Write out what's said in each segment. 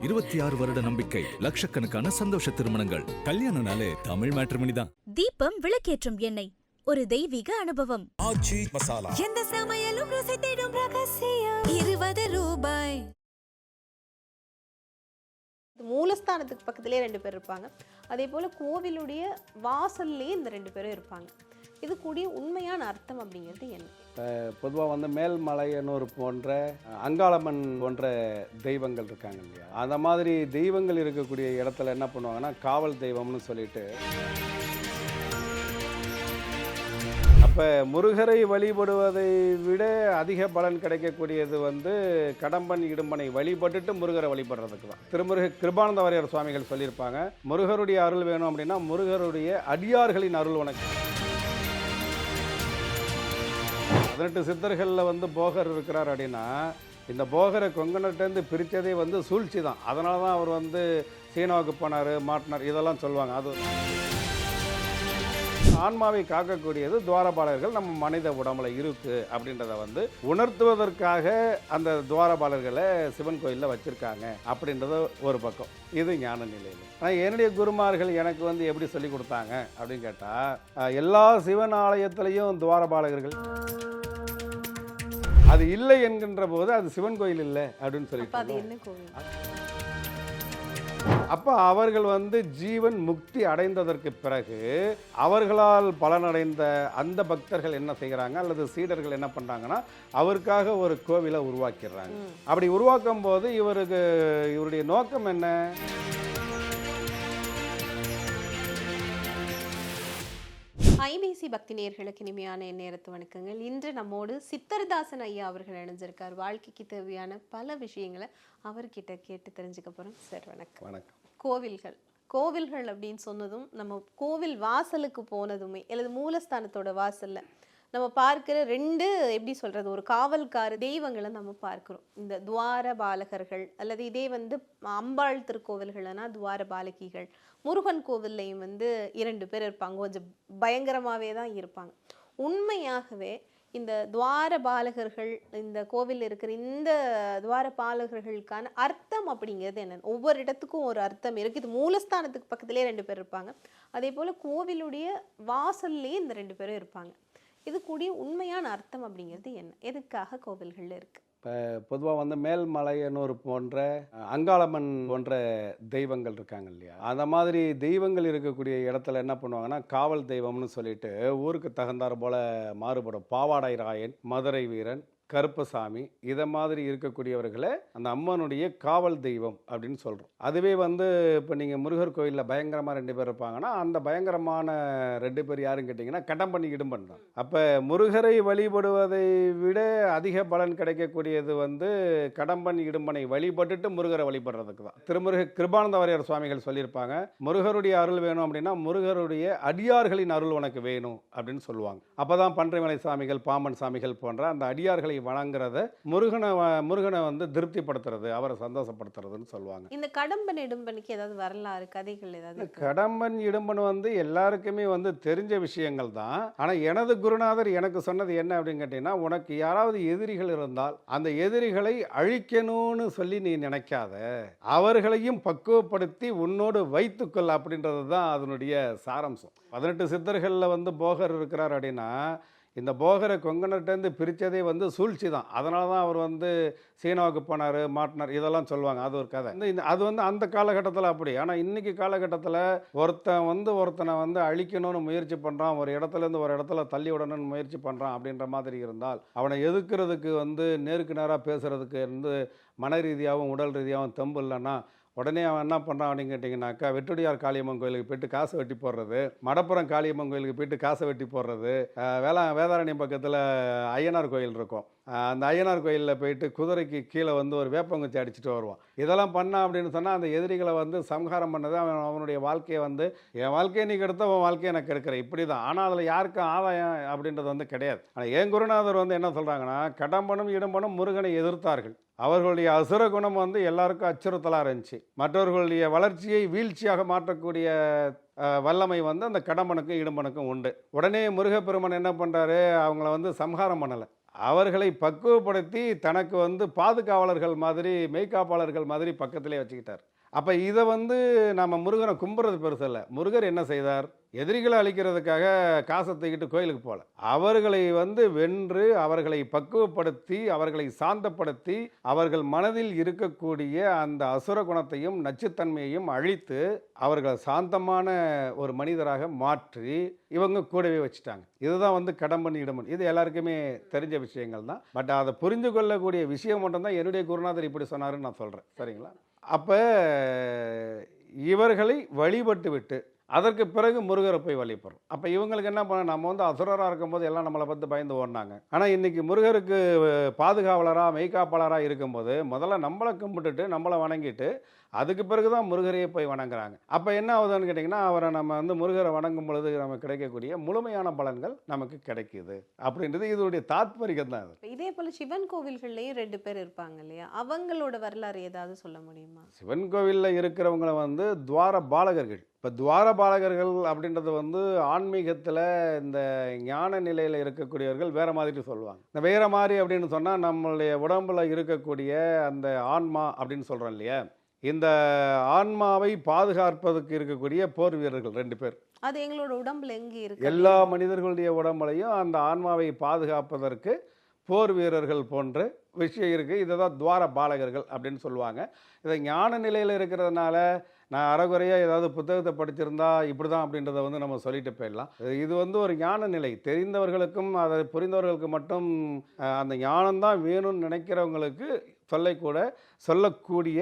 26 வருட நம்பிக்கை, லட்சக்கணக்கான சந்தோஷ திருமணங்கள். கல்யாணம்னாலே தமிழ் மேட்ரிமோனி தான். தீபம் விளக்கேற்றும் எண்ணெய், ஒரு தெய்வீக அனுபவம். ஆச்சி மசாலா, எந்த சமையலும் ருசி தேடும் ரகசியம். 20 ரூபாய். மூலஸ்தானத்துக்கு பக்கத்திலே 2 பேர் இருப்பாங்க. அதே போல கோவிலுடைய வாசல்லையே இந்த 2 பேரும் இருப்பாங்க. இது கூடிய உண்மையான அர்த்தம் அப்படிங்கிறது என்ன? பொதுவாக மேல்மலையனூர் போன்ற அங்காளம்மன் போன்ற தெய்வங்கள் இருக்காங்க இல்லையா, அந்த மாதிரி தெய்வங்கள் இருக்கக்கூடிய இடத்துல என்ன பண்ணுவாங்கன்னா காவல் தெய்வம்னு சொல்லிட்டு, அப்போ முருகரை வழிபடுவதை விட அதிக பலன் கிடைக்கக்கூடியது கடம்பன் இடும்பனை வழிபட்டுட்டு முருகரை வழிபடுறதுக்கு தான். திருமுருக கிருபானந்த வாரியார் சுவாமிகள் சொல்லியிருப்பாங்க, முருகருடைய அருள் வேணும் அப்படின்னா முருகருடைய அடியார்களின் அருள் உனக்கு. 18 சித்தர்களில் போகர் இருக்கிறார் அப்படின்னா, இந்த போகரை கொங்கணட்டேருந்து பிரித்ததே சூழ்ச்சி தான். அதனால தான் அவர் சீனாவுக்கு போனார், மாட்டினார், இதெல்லாம் சொல்லுவாங்க. அது ஆன்மாவை காக்கக்கூடியது துவாரபாலர்கள் நம்ம மனித உடம்புல இருக்குது அப்படின்றத உணர்த்துவதற்காக அந்த துவாரபாலர்களை சிவன் கோயிலில் வச்சுருக்காங்க அப்படின்றத ஒரு பக்கம். இது ஞான நிலையில். ஆனால் என்னுடைய குருமார்கள் எனக்கு எப்படி சொல்லி கொடுத்தாங்க அப்படின்னு கேட்டால், எல்லா சிவன் ஆலயத்திலையும் துவாரபாலகர்கள் அது இல்லை என்கின்ற போது அது சிவன் கோயில் இல்லை அப்படின்னு சொல்லிட்டு, அப்போ அவர்கள் ஜீவன் முக்தி அடைந்ததற்கு பிறகு அவர்களால் பலனடைந்த அந்த பக்தர்கள் என்ன செய்கிறாங்க, அல்லது சீடர்கள் என்ன பண்ணுறாங்கன்னா அவருக்காக ஒரு கோவிலை உருவாக்கிடுறாங்க. அப்படி உருவாக்கும் போது இவருடைய நோக்கம் என்ன? ஐபிசி பக்தி நேயர்களுக்கு இனிமையான நேரத்து வணக்கங்கள். இன்று நம்மோடு சித்தர்தாசன் ஐயா அவர்கள் இணைஞ்சிருக்கார். வாழ்க்கைக்கு தேவையான பல விஷயங்களை அவர்கிட்ட கேட்டு தெரிஞ்சுக்க போகிறோம். சார் வணக்கம். வணக்கம். கோவில்கள் அப்படின்னு சொன்னதும், நம்ம கோவில் வாசலுக்கு போனதுமே அல்லது மூலஸ்தானத்தோட வாசல்ல நம்ம பார்க்கிற 2 எப்படி சொல்றது, ஒரு காவல்கார தெய்வங்களை நம்ம பார்க்கிறோம். இந்த துவார பாலகர்கள், அல்லது இதே அம்பாள் திருக்கோவில்கள்னா துவார பாலகிகள். முருகன் கோவில்லையும் 2 பேர் இருப்பாங்க, கொஞ்சம் பயங்கரமாகவே தான் இருப்பாங்க. உண்மையாகவே இந்த துவார பாலகர்கள், இந்த கோவில் இருக்கிற இந்த துவார பாலகர்களுக்கான அர்த்தம் அப்படிங்கிறது என்னன்னு? ஒவ்வொரு இடத்துக்கும் ஒரு அர்த்தம் இருக்கு. இது மூலஸ்தானத்துக்கு பக்கத்திலே 2 பேர் இருப்பாங்க. அதே போல கோவிலுடைய வாசல்லையே இந்த 2 பேரும் இருப்பாங்க. இது கூடிய உண்மையான அர்த்தம் அப்படிங்கிறது என்ன? எதுக்காக கோவில்கள்ல இருக்கு? இப்போ பொதுவாக மேல்மலையனூர் போன்ற அங்காளம்மன் போன்ற தெய்வங்கள் இருக்காங்க இல்லையா, அந்த மாதிரி தெய்வங்கள் இருக்கக்கூடிய இடத்துல என்ன பண்ணுவாங்கன்னா காவல் தெய்வம்னு சொல்லிட்டு ஊருக்கு தகுந்தாறு போல மாறுபடும். பாவாடை ராயன், மதுரை வீரன், கருப்பசாமி, இதை மாதிரி இருக்கக்கூடியவர்களை அந்த அம்மனுடைய காவல் தெய்வம் அப்படின்னு சொல்கிறோம். அதுவே இப்போ நீங்கள் முருகர் கோயிலில் பயங்கரமாக 2 பேர் இருப்பாங்கன்னா, அந்த பயங்கரமான 2 பேர் யாருன்னு கேட்டிங்கன்னா கடம்பன் இடும்பன் தான். அப்போ முருகரை வழிபடுவதை விட அதிக பலன் கிடைக்கக்கூடியது கடம்பன் இடும்பனை வழிபட்டுட்டு முருகரை வழிபடுறதுக்கு தான். திருமுருக கிருபானந்த வாரியார் சுவாமிகள் சொல்லியிருப்பாங்க, முருகருடைய அருள் வேணும் அப்படின்னா முருகருடைய அடியார்களின் அருள் உனக்கு வேணும் அப்படின்னு சொல்லுவாங்க. அப்போ தான் பன்றிமலை சாமிகள், பாம்பன் சாமிகள் போன்ற அந்த அடியார்களை வணங்குறத முருகனை திருப்திப்படுத்துறது, அவரை சந்தோஷப்படுத்துறதுன்னு சொல்லுவாங்க. இந்த கடம்பன் இடும்பனுக்கு ஏதாவது வரலாறு, கதைகள் ஏதாவது? கடம்பன் இடும்பன் எல்லாருக்குமே தெரிஞ்ச விஷயங்கள் தான். ஆனா எனது குருநாதர் எனக்கு சொன்னது என்ன அப்படின்னு கேட்டீங்கன்னா, உனக்கு யாராவது எதிரிகள் இருந்தால் அந்த எதிரிகளை அழிக்கணும்னு சொல்லி நீ நினைக்காத, அவர்களையும் பக்குவப்படுத்தி உன்னோடு வைத்துக்கொள் அப்படின்றது தான் அதனுடைய சாரம்சம். 18 சித்தர்களில் போகர் இருக்கிறார் அப்படின்னா, இந்த போகரை கொங்கணட்டேருந்து பிரித்ததே சூழ்ச்சி தான். அதனால தான் அவர் சீனாவுக்கு போனார், மாட்டினார், இதெல்லாம் சொல்லுவாங்க. அது ஒரு கதை. அது அந்த காலகட்டத்தில் அப்படி. ஆனால் இன்றைக்கி காலகட்டத்தில் ஒருத்தனை அழிக்கணும்னு முயற்சி பண்ணுறான், ஒரு இடத்துலேருந்து ஒரு இடத்துல தள்ளி விடணும்னு முயற்சி பண்ணுறான் அப்படின்ற மாதிரி இருந்தால், அவனை எதுக்கிறதுக்கு நேருக்கு நேராக பேசுகிறதுக்கு மன ரீதியாகவும் உடல் ரீதியாகவும் தெம்பு இல்லைன்னா உடனே அவன் என்ன பண்ணுறான் அப்படின்னு கேட்டிங்கனாக்கா, வெட்டுடியார் காளியம்மன் கோயிலுக்கு போய்ட்டு காசை வெட்டி போடுறது, மடப்புறம் காளியம்மன் கோயிலுக்கு போய்ட்டு காசை வெட்டி போடுறது, வேதாரண்யம் பக்கத்தில் ஐயனார் கோயில் இருக்கும், அந்த ஐயனார் கோயிலில் போயிட்டு குதிரைக்கு கீழே ஒரு வேப்பங்குச்சி அடிச்சுட்டு வருவான். இதெல்லாம் பண்ணான் அப்படின்னு சொன்னால் அந்த எதிரிகளை சம்ஹாரம் பண்ணது அவனுடைய வாழ்க்கையை என் வாழ்க்கையை நீ கெடுத்த உன் வாழ்க்கையை எனக்கு கெடுக்கிறேன், இப்படி தான். ஆனால் அதில் யாருக்கும் ஆதாயம் அப்படின்றது கிடையாது. ஆனால் என் குருநாதர் என்ன சொல்கிறாங்கன்னா, கடம்பனும் இடும்பனும் முருகனை எதிர்த்தார்கள். அவர்களுடைய அசுர குணம் எல்லாருக்கும் அச்சுறுத்தலாக இருந்துச்சு. மற்றவர்களுடைய வளர்ச்சியை வீழ்ச்சியாக மாற்றக்கூடிய வல்லமை அந்த கடம்பனுக்கும் இடும்பனுக்கும் உண்டு. உடனே முருகப்பெருமன் என்ன பண்ணுறாரு, அவங்கள சம்ஹாரம் பண்ணலை. அவர்களை பக்குவப்படுத்தி தனக்கு வந்து பாதுகாவலர்கள் மாதிரி மெய்காப்பாளர்கள் மாதிரி பக்கத்திலே வச்சுக்கிட்டார். அப்போ இதை வந்து நம்ம முருகனை கும்புறது பெருசல்ல. முருகர் என்ன செய்தார்? எதிரிகளை அழிக்கிறதுக்காக காசை தூக்கிட்டு கோயிலுக்கு போகல. அவர்களை வந்து வென்று, அவர்களை பக்குவப்படுத்தி, அவர்களை சாந்தப்படுத்தி, அவர்கள் மனதில் இருக்கக்கூடிய அந்த அசுர குணத்தையும் நச்சுத்தன்மையையும் அழித்து அவர்களை சாந்தமான ஒரு மனிதராக மாற்றி இவங்க கூடவே வச்சுட்டாங்க. இதுதான் வந்து கடம்பன் இடமன். இது எல்லாருக்குமே தெரிஞ்ச விஷயங்கள் தான். பட் அதை புரிந்து கொள்ளக்கூடிய விஷயம் மட்டும்தான் என்னுடைய குருநாதர் இப்படி சொன்னாருன்னு நான் சொல்கிறேன். சரிங்களா? அப்போ இவர்களை வழிபட்டு விட்டு அதற்கு பிறகு முருகரை போய் வழிபடுறோம். அப்போ இவங்களுக்கு என்ன பண்ண, நம்ம வந்து அசுரராக இருக்கும்போது எல்லாம் நம்மளை பார்த்து பயந்து ஓடினாங்க. ஆனால் இன்றைக்கி முருகருக்கு பாதுகாவலராக மெய்காப்பாளராக இருக்கும்போது முதல்ல நம்மளை கும்பிட்டுட்டு நம்மளை வணங்கிட்டு அதுக்கு பிறகு தான் முருகரையே போய் வணங்குறாங்க. அப்போ என்ன ஆகுதுன்னு கேட்டிங்கன்னா, அவரை நம்ம வந்து முருகரை வணங்கும் பொழுது நமக்கு கிடைக்கக்கூடிய முழுமையான பலன்கள் நமக்கு கிடைக்குது அப்படின்றது இதோடைய தாத்பரியம் தான். அது இதே போல் சிவன் கோவில்கள்லையும் 2 பேர் இருப்பாங்க இல்லையா? அவங்களோட வரலாறு ஏதாவது சொல்ல முடியுமா? சிவன் கோவிலில் இருக்கிறவங்களை வந்து துவார பாலகர்கள். இப்போ துவார பாலகர்கள் அப்படின்றது வந்து ஆன்மீகத்தில் இந்த ஞான நிலையில் இருக்கக்கூடியவர்கள் வேறு மாதிரி சொல்லுவாங்க. இந்த வேறு மாதிரி அப்படின்னு சொன்னால் நம்மளுடைய உடம்பில் இருக்கக்கூடிய அந்த ஆன்மா அப்படின்னு சொல்கிறோம் இல்லையா, இந்த ஆன்மாவை பாதுகாப்பதற்கு இருக்கக்கூடிய போர் வீரர்கள் 2 பேர். அது எங்களோட உடம்புல எங்கே இருக்கு? எல்லா மனிதர்களுடைய உடம்புலையும் அந்த ஆன்மாவை பாதுகாப்பதற்கு போர் வீரர்கள் போன்ற விஷயம் இருக்குது. இதை தான் துவார பாலகர்கள் அப்படின்னு சொல்லுவாங்க. இதை ஞான நிலையில் இருக்கிறதுனால நான் அறகுறையாக ஏதாவது புத்தகத்தை படிச்சிருந்தா இப்படி தான் அப்படின்றத வந்து நம்ம சொல்லிட்டு போயிடலாம். இது வந்து ஒரு ஞான நிலை. தெரிந்தவர்களுக்கும் அதை புரிந்தவர்களுக்கு மட்டும் அந்த ஞானம்தான் வேணும்னு நினைக்கிறவங்களுக்கு சொல்லக்கூடிய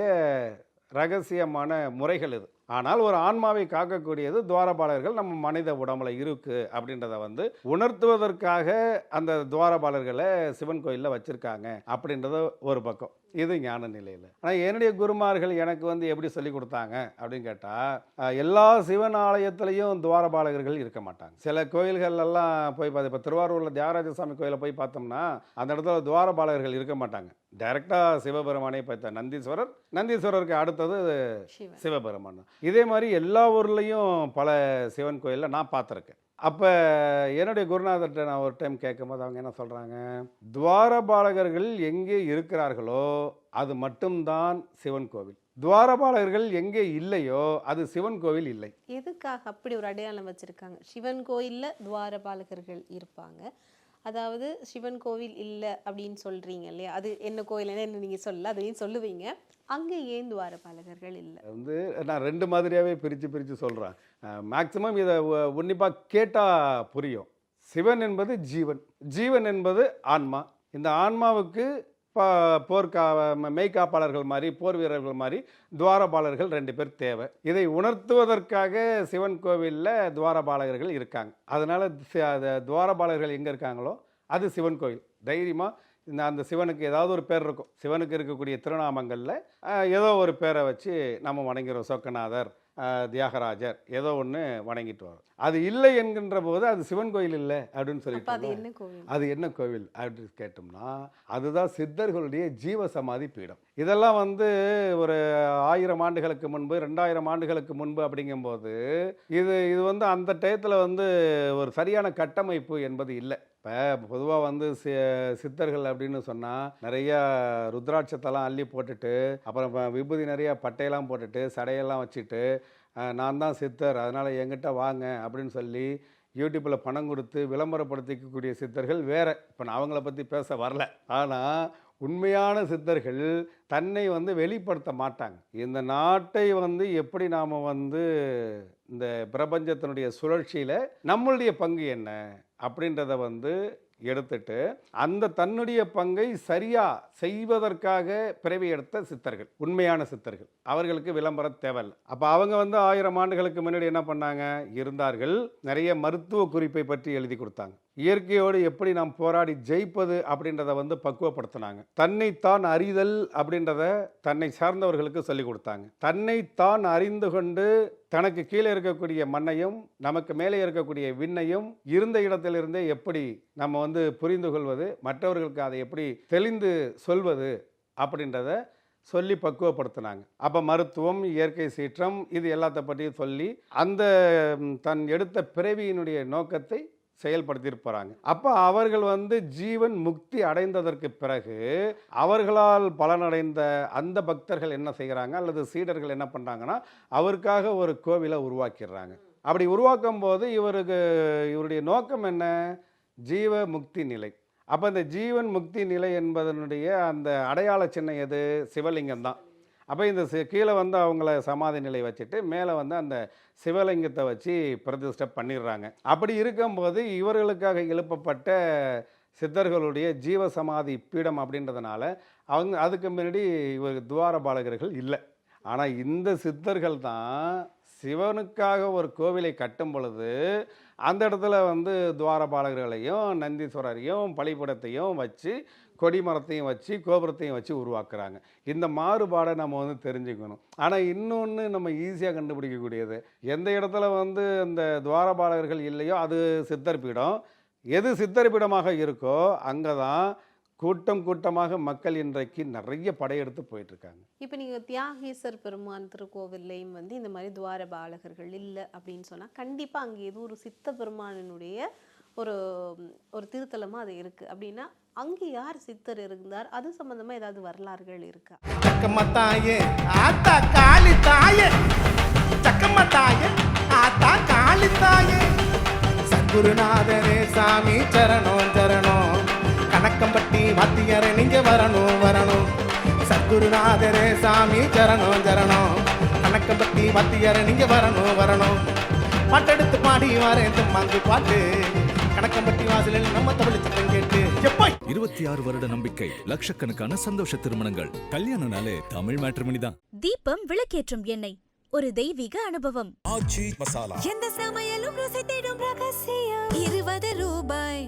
ரகசியமான முறைகள் இது. ஆனால் ஒரு ஆன்மாவை காக்கக்கூடியது துவாரபாலகர்கள் நம்ம மனித உடம்புல இருக்கு அப்படின்றத வந்து உணர்த்துவதற்காக அந்த துவாரபாலர்களை சிவன் கோயிலில் வச்சுருக்காங்க அப்படின்றத ஒரு பக்கம். இது ஞான நிலையில். ஆனால் என்னுடைய குருமார்கள் எனக்கு வந்து எப்படி சொல்லி கொடுத்தாங்க அப்படின்னு கேட்டால், எல்லா சிவன் ஆலயத்திலையும் துவாரபாலகர்கள் இருக்க மாட்டாங்க. சில கோயில்கள்லாம் போய் பார்த்து, இப்போ திருவாரூரில் தியாகராஜ சாமி கோயிலை போய் பார்த்தோம்னா அந்த இடத்துல துவாரபாலகர்கள் இருக்க மாட்டாங்க. டைரெக்டாக சிவபெருமானே பார்த்த நந்தீஸ்வரருக்கு அடுத்தது சிவபெருமான். இதே மாதிரி எல்லா ஊர்லேயும் பல சிவன் கோயிலில் நான் பார்த்துருக்கேன். அப்போ என்னுடைய குருநாதர்கிட்ட நான் ஒரு டைம் கேட்கும்போது அவங்க என்ன சொல்கிறாங்க, துவாரபாலகர்கள் எங்கே இருக்கிறார்களோ அது மட்டும்தான் சிவன் கோவில். துவாரபாலகர்கள் எங்கே இல்லையோ அது சிவன் கோவில் இல்லை. எதுக்காக அப்படி ஒரு அடையாளம் வச்சுருக்காங்க? சிவன் கோயிலில் துவாரபாலகர்கள் இருப்பாங்க, அதாவது சிவன் கோவில் இல்லை அப்படின்னு சொல்கிறீங்க இல்லையா? அது என்ன கோயில் என்ன நீங்கள் சொல்லல, அதையும் சொல்லுவீங்க. அங்கே ஏன் துவாரபாலகர்கள் இல்லை? வந்து நான் 2 மாதிரியாகவே பிரித்து சொல்கிறேன். மேக்சிமம் இதை உன்னிப்பாக கேட்டால் புரியும். சிவன் என்பது ஜீவன் என்பது ஆன்மா. இந்த ஆன்மாவுக்கு மெய்காப்பாளர்கள் மாதிரி, போர் வீரர்கள் மாதிரி துவாரபாலர்கள் 2 பேர் தேவை. இதை உணர்த்துவதற்காக சிவன் கோவிலில் துவாரபாலகர்கள் இருக்காங்க. அதனால் துவாரபாலகர்கள் எங்கே இருக்காங்களோ அது சிவன் கோவில். தைரியமாக அந்த சிவனுக்கு ஏதாவது ஒரு பேர் இருக்கும். சிவனுக்கு இருக்கக்கூடிய திருநாமங்களில் ஏதோ ஒரு பேரை வச்சு நம்ம வணங்கிறோம். சொக்கநாதர், தியாகராஜர், ஏதோ ஒன்று வணங்கிட்டு வரோம். அது இல்லை என்கின்ற போது அது சிவன் கோயில் இல்லை அப்படின்னு சொல்லிட்டு அது என்ன கோவில் அப்படின்னு கேட்டோம்னா அதுதான் சித்தர்களுடைய ஜீவ சமாதி பீடம். இதெல்லாம் வந்து ஒரு 1000 ஆண்டுகளுக்கு முன்பு 2000 ஆண்டுகளுக்கு முன்பு அப்படிங்கும்போது இது வந்து அந்த டயத்தில் வந்து ஒரு சரியான கட்டமைப்பு என்பது இல்லை. இப்போ பொதுவாக வந்து சித்தர்கள் அப்படின்னு சொன்னால் நிறையா ருத்ராட்சத்தெல்லாம் அள்ளி போட்டுட்டு, அப்புறம் விபூதி நிறையா பட்டையெல்லாம் போட்டுட்டு, சடையெல்லாம் வச்சுட்டு, நான் தான் சித்தர் அதனால் என்கிட்ட வாங்க அப்படின்னு சொல்லி யூடியூப்பில் பணம் கொடுத்து விளம்பரப்படுத்திக்கக்கூடிய சித்தர்கள் வேறு. இப்போ நான் அவங்கள பற்றி பேச வரல. ஆனால் உண்மையான சித்தர்கள் தன்னை வந்து வெளிப்படுத்த மாட்டாங்க. இந்த நாட்டை வந்து எப்படி நாம் வந்து இந்த பிரபஞ்சத்தினுடைய சுழற்சியில் நம்மளுடைய பங்கு என்ன அப்படின்றத வந்து எடுத்துட்டு அந்த தன்னுடைய பங்கை சரியா செய்வதற்காக பிறவி எடுத்த சித்தர்கள், உண்மையான சித்தர்கள். அவர்களுக்கு விளம்பரம் தேவையில்லை. அப்போ அவங்க வந்து 1000 ஆண்டுகளுக்கு முன்னாடி என்ன பண்ணாங்க, இருந்தார்கள். நிறைய மருத்துவ குறிப்பை பற்றி எழுதி கொடுத்தாங்க. இயற்கையோடு எப்படி நாம் போராடி ஜெயிப்பது அப்படின்றத வந்து பக்குவப்படுத்தினாங்க. தன்னைத்தான் அறிதல் அப்படின்றத தன்னை சார்ந்தவர்களுக்கு சொல்லிக் கொடுத்தாங்க. தன்னைத்தான் அறிந்து கொண்டு தனக்கு கீழே இருக்கக்கூடிய மண்ணையும் நமக்கு மேலே இருக்கக்கூடிய விண்ணையும் இருந்த இடத்திலிருந்தே எப்படி நம்ம வந்து புரிந்து கொள்வது, மற்றவர்களுக்கு அதை எப்படி தெளிந்து சொல்வது அப்படின்றத சொல்லி பக்குவப்படுத்தினாங்க. அப்போ மருத்துவம், இயற்கை சீற்றம், இது எல்லாத்த பற்றியும் சொல்லி அந்த தன் எடுத்த பிறவியினுடைய நோக்கத்தை செயல்படுத்திட்டு போகிறாங்க. அப்போ அவர்கள் வந்து ஜீவன் முக்தி அடைந்ததற்கு பிறகு அவர்களால் பலனடைந்த அந்த பக்தர்கள் என்ன செய்கிறாங்க, அல்லது சீடர்கள் என்ன பண்ணுறாங்கன்னா, அவருக்காக ஒரு கோவிலை உருவாக்கிடுறாங்க. அப்படி உருவாக்கும் போது இவருடைய நோக்கம் என்ன? ஜீவ முக்தி நிலை. அப்போ இந்த ஜீவன் முக்தி நிலை என்பதனுடைய அந்த அடையாள சின்னம் எது? சிவலிங்கம் தான். அப்போ இந்த கீழே வந்து அவங்கள சமாதி நிலை வச்சுட்டு மேலே வந்து அந்த சிவலிங்கத்தை வச்சு பிரதிஷ்டை பண்ணிடுறாங்க. அப்படி இருக்கும்போது இவர்களுக்காக எழுப்பப்பட்ட சித்தர்களுடைய ஜீவசமாதி பீடம் அப்படின்றதுனால அவங்க அதுக்கு முன்னாடி இவர் துவாரபாலகர்கள் இல்லை. ஆனால் இந்த சித்தர்கள் தான் சிவனுக்காக ஒரு கோவிலை கட்டும் பொழுது அந்த இடத்துல வந்து துவாரபாலகர்களையும் நந்தீஸ்வரரையும் பலிபீடத்தையும் வச்சு கொடிமரத்தையும் வச்சு கோபுரத்தையும் வச்சு உருவாக்குறாங்க. இந்த மாறுபாடை நம்ம வந்து தெரிஞ்சுக்கணும். ஆனால் இன்னொன்று நம்ம ஈஸியாக கண்டுபிடிக்கக்கூடியது, எந்த இடத்துல வந்து இந்த துவாரபாலகர்கள் இல்லையோ அது சித்தர் பீடம். எது சித்தர் பீடமாக இருக்கோ அங்கே தான் கூட்டமாக மக்கள் இன்றைக்கு நிறைய படையெடுத்து போயிட்டுருக்காங்க. இப்போ நீங்கள் தியாகேசர் பெருமான் திருக்கோவில்லையும் வந்து இந்த மாதிரி துவாரபாலகர்கள் இல்லை அப்படின்னு சொன்னால் கண்டிப்பாக அங்கே ஏதோ ஒரு சித்த பெருமானினுடைய ஒரு திருத்தலமாக அது இருக்குது. அப்படின்னா அங்கே யார் சித்தர் இருந்தார், அது சம்பந்தமாக ஏதாவது வரலாறுகள் இருக்கா? சக்கம்மத்தாயே ஆத்தா காளி தாயே, சக்கம்மத்தாயே ஆத்தா காளி தாயே, சத்குருநாதனே சாமி சரணம் சரணம், கணக்கம்பட்டி வாத்தியாரே நீங்க வரணும். சத்குருநாதரே சாமி சரணம் சரணம், கணக்கம்பட்டி வாத்தியாரே நீங்க வரணும். பாட்டெடுத்து பாடி வரேன் மாங்கு பாட்டு, கணக்கம்பட்டி வாசலில் நம்ம தமிழ் சத்தம் கேட்டு 26 வருட நம்பிக்கை, லட்சக்கணக்கான சந்தோஷ திருமணங்கள். கல்யாணம்னாலே தமிழ் மேட்ரிமனி தான். தீபம் விளக்கேற்றும் எண்ணெய், ஒரு தெய்வீக அனுபவம். ஆச்சி மசாலா. எந்த சமையலும் ருசி தேடும் ரகசியம். 20 ரூபாய்.